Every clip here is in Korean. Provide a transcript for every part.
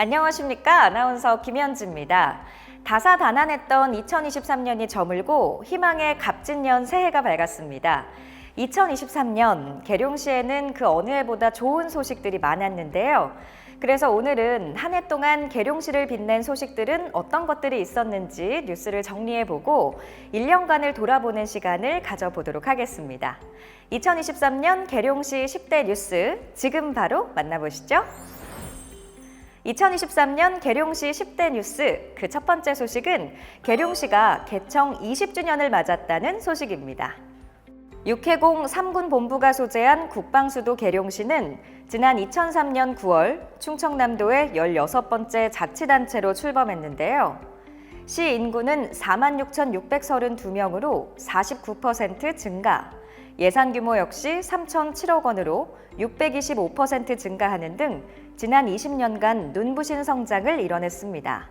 안녕하십니까. 아나운서 김현지입니다. 다사다난했던 2023년이 저물고 희망의 갑진년 새해가 밝았습니다. 2023년 계룡시에는 그 어느 해보다 좋은 소식들이 많았는데요. 그래서 오늘은 한 해 동안 계룡시를 빛낸 소식들은 어떤 것들이 있었는지 뉴스를 정리해보고 1년간을 돌아보는 시간을 가져보도록 하겠습니다. 2023년 계룡시 10대 뉴스 지금 바로 만나보시죠. 2023년 계룡시 10대 뉴스 그 첫 번째 소식은 계룡시가 개청 20주년을 맞았다는 소식입니다. 육해공 3군 본부가 소재한 국방수도 계룡시는 지난 2003년 9월 충청남도의 16번째 자치단체로 출범했는데요. 시 인구는 46,632명으로 49% 증가, 예산 규모 역시 3,007억 원으로 625% 증가하는 등 지난 20년간 눈부신 성장을 이뤄냈습니다.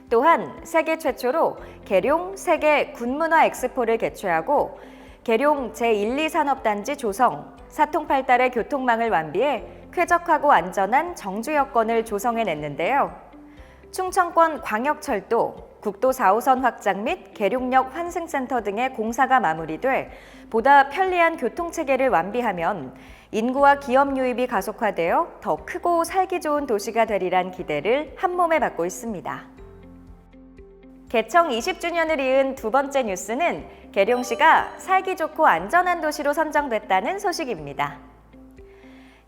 또한 세계 최초로 계룡 세계 군문화 엑스포를 개최하고 계룡 제1, 2산업단지 조성, 사통팔달의 교통망을 완비해 쾌적하고 안전한 정주 여건을 조성해냈는데요. 충청권 광역철도, 국도 4호선 확장 및 계룡역 환승센터 등의 공사가 마무리돼 보다 편리한 교통체계를 완비하면 인구와 기업 유입이 가속화되어 더 크고 살기 좋은 도시가 되리란 기대를 한몸에 받고 있습니다. 개청 20주년을 이은 두 번째 뉴스는 계룡시가 살기 좋고 안전한 도시로 선정됐다는 소식입니다.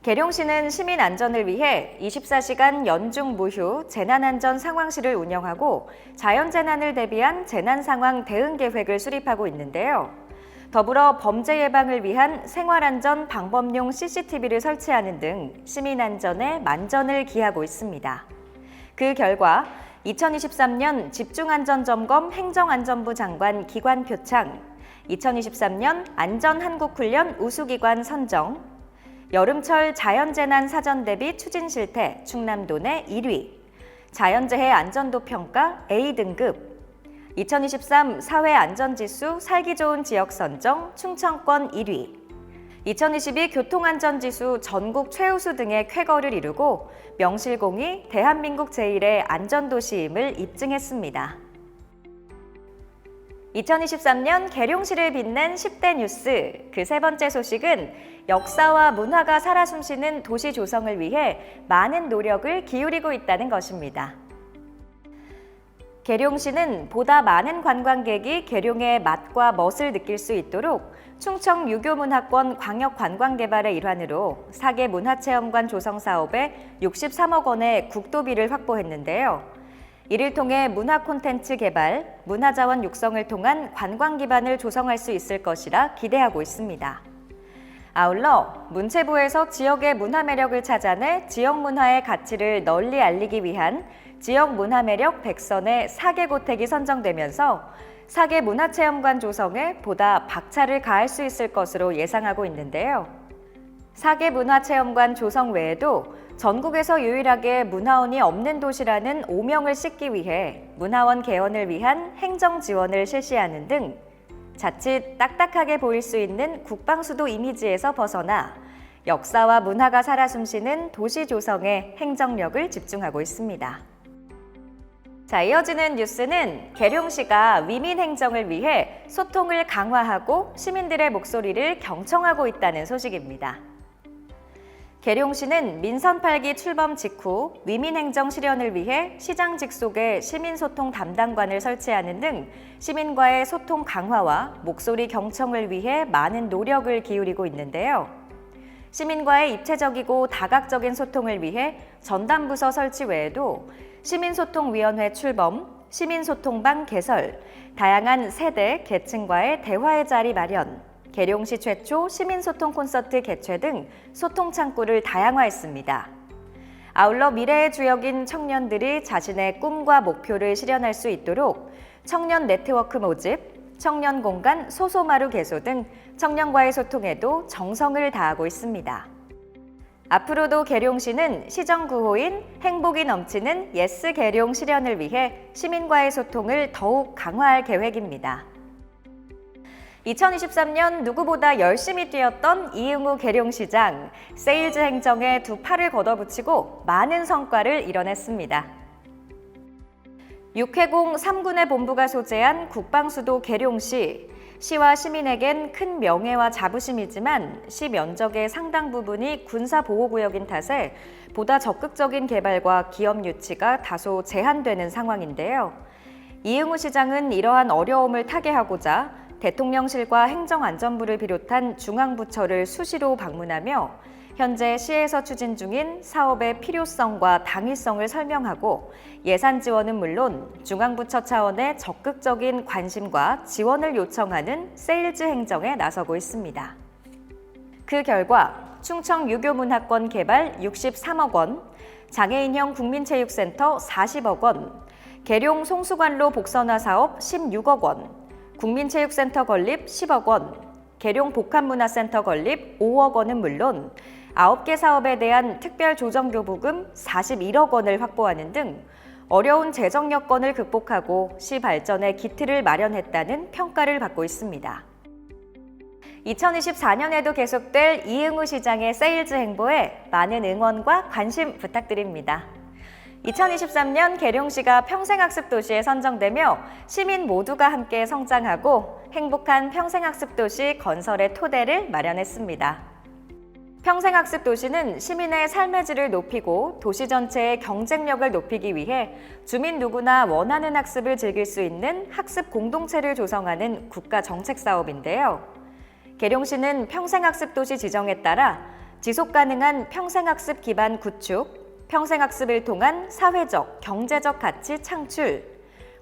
계룡시는 시민 안전을 위해 24시간 연중 무휴 재난안전 상황실을 운영하고 자연재난을 대비한 재난상황 대응 계획을 수립하고 있는데요. 더불어 범죄 예방을 위한 생활안전 방법용 CCTV를 설치하는 등 시민 안전에 만전을 기하고 있습니다. 그 결과 2023년 집중안전점검 행정안전부 장관 기관 표창, 2023년 안전한국훈련 우수기관 선정, 여름철 자연재난 사전대비 추진실태 충남도 내 1위, 자연재해 안전도 평가 A등급, 2023 사회안전지수 살기 좋은 지역 선정 충청권 1위, 2022 교통안전지수 전국 최우수 등의 쾌거를 이루고 명실공히 대한민국 제1의 안전도시임을 입증했습니다. 2023년 계룡시를 빛낸 10대 뉴스 그 세 번째 소식은 역사와 문화가 살아 숨쉬는 도시 조성을 위해 많은 노력을 기울이고 있다는 것입니다. 계룡시는 보다 많은 관광객이 계룡의 맛과 멋을 느낄 수 있도록 충청 유교문화권 광역관광개발의 일환으로 4개 문화체험관 조성 사업에 63억 원의 국도비를 확보했는데요. 이를 통해 문화 콘텐츠 개발, 문화자원 육성을 통한 관광 기반을 조성할 수 있을 것이라 기대하고 있습니다. 아울러 문체부에서 지역의 문화 매력을 찾아내 지역 문화의 가치를 널리 알리기 위한 지역 문화 매력 100선의 4개 고택이 선정되면서 4개 문화체험관 조성에 보다 박차를 가할 수 있을 것으로 예상하고 있는데요. 4개 문화체험관 조성 외에도 전국에서 유일하게 문화원이 없는 도시라는 오명을 씻기 위해 문화원 개원을 위한 행정 지원을 실시하는 등 자칫 딱딱하게 보일 수 있는 국방수도 이미지에서 벗어나 역사와 문화가 살아 숨쉬는 도시 조성에 행정력을 집중하고 있습니다. 자, 이어지는 뉴스는 계룡시가 위민 행정을 위해 소통을 강화하고 시민들의 목소리를 경청하고 있다는 소식입니다. 계룡시는 민선 8기 출범 직후 위민행정 실현을 위해 시장 직속에 시민소통 담당관을 설치하는 등 시민과의 소통 강화와 목소리 경청을 위해 많은 노력을 기울이고 있는데요. 시민과의 입체적이고 다각적인 소통을 위해 전담부서 설치 외에도 시민소통위원회 출범, 시민소통방 개설, 다양한 세대, 계층과의 대화의 자리 마련, 계룡시 최초 시민소통 콘서트 개최 등 소통 창구를 다양화했습니다. 아울러 미래의 주역인 청년들이 자신의 꿈과 목표를 실현할 수 있도록 청년 네트워크 모집, 청년 공간 소소마루 개소 등 청년과의 소통에도 정성을 다하고 있습니다. 앞으로도 계룡시는 시정구호인 행복이 넘치는 예스 계룡 실현을 위해 시민과의 소통을 더욱 강화할 계획입니다. 2023년 누구보다 열심히 뛰었던 이응우 계룡시장, 세일즈 행정에 두 팔을 걷어붙이고 많은 성과를 이뤄냈습니다. 육해공 3군의 본부가 소재한 국방수도 계룡시, 시와 시민에겐 큰 명예와 자부심이지만 시 면적의 상당 부분이 군사보호구역인 탓에 보다 적극적인 개발과 기업 유치가 다소 제한되는 상황인데요. 이응우 시장은 이러한 어려움을 타개하고자 대통령실과 행정안전부를 비롯한 중앙부처를 수시로 방문하며 현재 시에서 추진 중인 사업의 필요성과 당위성을 설명하고 예산 지원은 물론 중앙부처 차원의 적극적인 관심과 지원을 요청하는 세일즈 행정에 나서고 있습니다. 그 결과 충청 유교문화권 개발 63억 원, 장애인형 국민체육센터 40억 원, 계룡 송수관로 복선화 사업 16억 원, 국민체육센터 건립 10억 원, 계룡 복합문화센터 건립 5억 원은 물론 9개 사업에 대한 특별조정교부금 41억 원을 확보하는 등 어려운 재정 여건을 극복하고 시 발전의 기틀을 마련했다는 평가를 받고 있습니다. 2024년에도 계속될 이응우 시장의 세일즈 행보에 많은 응원과 관심 부탁드립니다. 2023년 계룡시가 평생학습도시에 선정되며 시민 모두가 함께 성장하고 행복한 평생학습도시 건설의 토대를 마련했습니다. 평생학습도시는 시민의 삶의 질을 높이고 도시 전체의 경쟁력을 높이기 위해 주민 누구나 원하는 학습을 즐길 수 있는 학습 공동체를 조성하는 국가 정책 사업인데요. 계룡시는 평생학습도시 지정에 따라 지속가능한 평생학습 기반 구축, 평생학습을 통한 사회적, 경제적 가치 창출,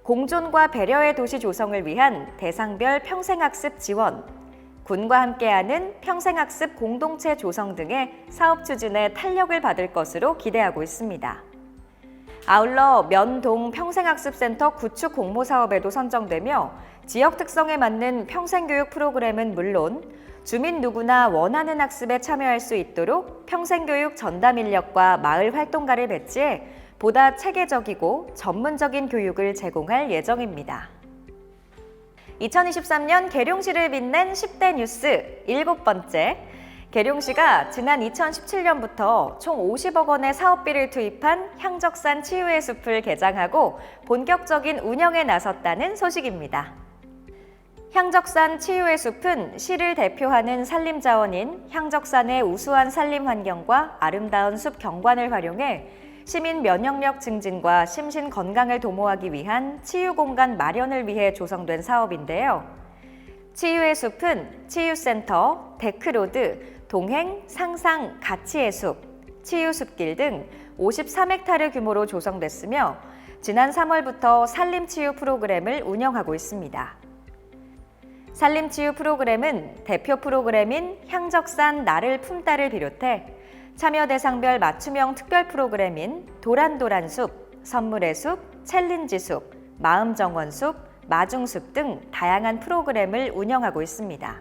공존과 배려의 도시 조성을 위한 대상별 평생학습 지원, 군과 함께하는 평생학습 공동체 조성 등의 사업 추진에 탄력을 받을 것으로 기대하고 있습니다. 아울러 면동 평생학습센터 구축 공모 사업에도 선정되며 지역 특성에 맞는 평생교육 프로그램은 물론 주민 누구나 원하는 학습에 참여할 수 있도록 평생교육 전담 인력과 마을 활동가를 배치해 보다 체계적이고 전문적인 교육을 제공할 예정입니다. 2023년 계룡시를 빛낸 10대 뉴스 7번째, 계룡시가 지난 2017년부터 총 50억 원의 사업비를 투입한 향적산 치유의 숲을 개장하고 본격적인 운영에 나섰다는 소식입니다. 향적산 치유의 숲은 시를 대표하는 산림자원인 향적산의 우수한 산림 환경과 아름다운 숲 경관을 활용해 시민 면역력 증진과 심신 건강을 도모하기 위한 치유 공간 마련을 위해 조성된 사업인데요. 치유의 숲은 치유센터, 데크로드, 동행, 상상, 가치의 숲, 치유숲길 등 53헥타르 규모로 조성됐으며 지난 3월부터 산림치유 프로그램을 운영하고 있습니다. 산림치유 프로그램은 대표 프로그램인 향적산 나를 품다를 비롯해 참여 대상별 맞춤형 특별 프로그램인 도란도란숲, 선물의 숲, 챌린지 숲, 마음정원 숲, 마중숲 등 다양한 프로그램을 운영하고 있습니다.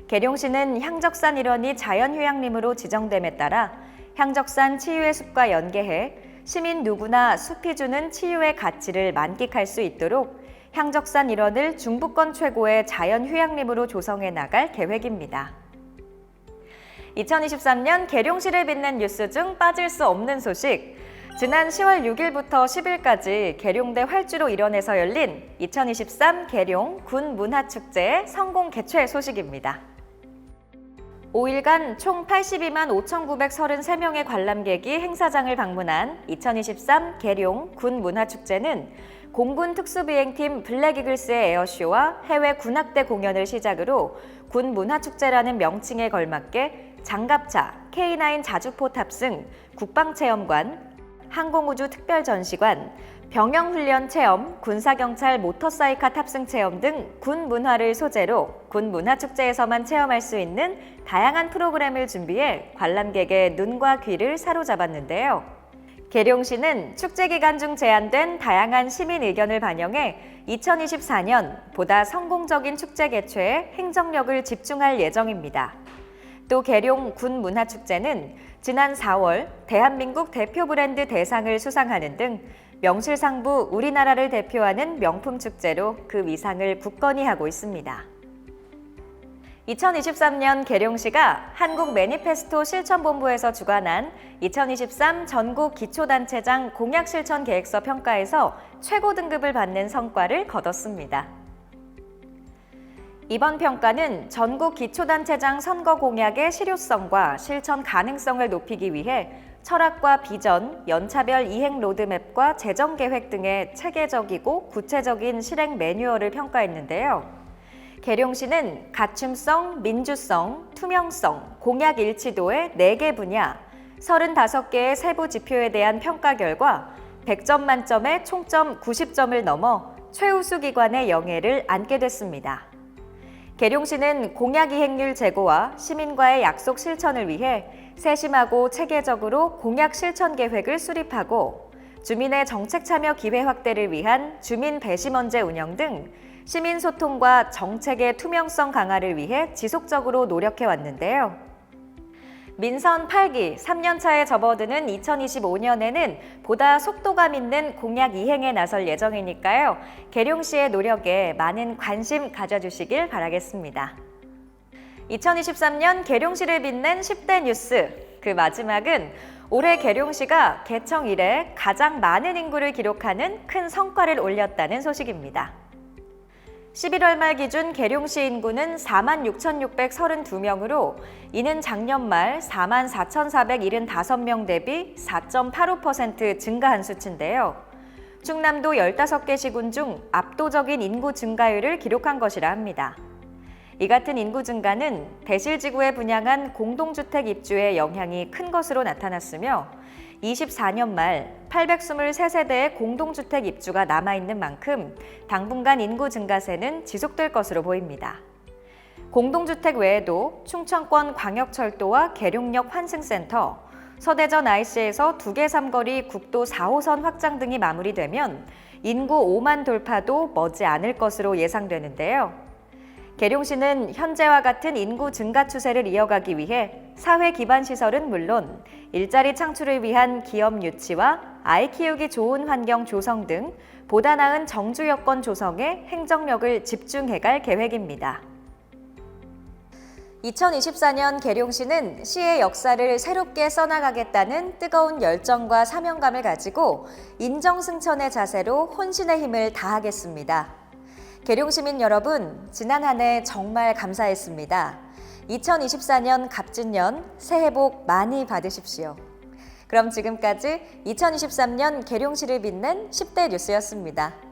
계룡시는 향적산 일원이 자연휴양림으로 지정됨에 따라 향적산 치유의 숲과 연계해 시민 누구나 숲이 주는 치유의 가치를 만끽할 수 있도록 향적산 일원을 중부권 최고의 자연휴양림으로 조성해 나갈 계획입니다. 2023년 계룡시를 빛낸 뉴스 중 빠질 수 없는 소식, 지난 10월 6일부터 10일까지 계룡대 활주로 일원에서 열린 2023 계룡 군문화축제의 성공 개최 소식입니다. 5일간 총 82만 5,933명의 관람객이 행사장을 방문한 2023 계룡 군문화축제는 공군 특수비행팀 블랙이글스의 에어쇼와 해외 군악대 공연을 시작으로 군문화축제라는 명칭에 걸맞게 장갑차, K9 자주포 탑승, 국방체험관, 항공우주 특별전시관, 병영훈련 체험, 군사경찰 모터사이카 탑승 체험 등 군 문화를 소재로 군 문화축제에서만 체험할 수 있는 다양한 프로그램을 준비해 관람객의 눈과 귀를 사로잡았는데요. 계룡시는 축제 기간 중 제안된 다양한 시민 의견을 반영해 2024년 보다 성공적인 축제 개최에 행정력을 집중할 예정입니다. 또 계룡 군문화축제는 지난 4월 대한민국 대표 브랜드 대상을 수상하는 등 명실상부 우리나라를 대표하는 명품 축제로 그 위상을 굳건히 하고 있습니다. 2023년 계룡시가 한국 매니페스토 실천본부에서 주관한 2023 전국 기초단체장 공약실천계획서 평가에서 최고 등급을 받는 성과를 거뒀습니다. 이번 평가는 전국 기초단체장 선거 공약의 실효성과 실천 가능성을 높이기 위해 철학과 비전, 연차별 이행 로드맵과 재정 계획 등의 체계적이고 구체적인 실행 매뉴얼을 평가했는데요. 계룡시는 갖춤성, 민주성, 투명성, 공약 일치도의 4개 분야, 35개의 세부 지표에 대한 평가 결과 100점 만점에 총점 90점을 넘어 최우수 기관의 영예를 안게 됐습니다. 계룡시는 공약 이행률 제고와 시민과의 약속 실천을 위해 세심하고 체계적으로 공약 실천 계획을 수립하고 주민의 정책 참여 기회 확대를 위한 주민 배심원제 운영 등 시민 소통과 정책의 투명성 강화를 위해 지속적으로 노력해 왔는데요. 민선 8기 3년차에 접어드는 2025년에는 보다 속도감 있는 공약 이행에 나설 예정이니까요. 계룡시의 노력에 많은 관심 가져주시길 바라겠습니다. 2023년 계룡시를 빛낸 10대 뉴스, 그 마지막은 올해 계룡시가 개청 이래 가장 많은 인구를 기록하는 큰 성과를 올렸다는 소식입니다. 11월 말 기준 계룡시 인구는 46,632명으로 이는 작년 말 44,475명 대비 4.85% 증가한 수치인데요. 충남도 15개 시군 중 압도적인 인구 증가율을 기록한 것이라 합니다. 이 같은 인구 증가는 대실지구에 분양한 공동주택 입주의 영향이 큰 것으로 나타났으며 24년 말 823세대의 공동주택 입주가 남아있는 만큼 당분간 인구 증가세는 지속될 것으로 보입니다. 공동주택 외에도 충청권 광역철도와 계룡역 환승센터, 서대전 IC에서 2개 삼거리 국도 4호선 확장 등이 마무리되면 인구 5만 돌파도 머지 않을 것으로 예상되는데요. 계룡시는 현재와 같은 인구 증가 추세를 이어가기 위해 사회 기반 시설은 물론 일자리 창출을 위한 기업 유치와 아이 키우기 좋은 환경 조성 등 보다 나은 정주 여건 조성에 행정력을 집중해갈 계획입니다. 2024년 계룡시는 시의 역사를 새롭게 써나가겠다는 뜨거운 열정과 사명감을 가지고 인정승천의 자세로 혼신의 힘을 다하겠습니다. 계룡시민 여러분, 지난 한 해 정말 감사했습니다. 2024년 갑진년 새해 복 많이 받으십시오. 그럼 지금까지 2023년 계룡시를 빛낸 10대 뉴스였습니다.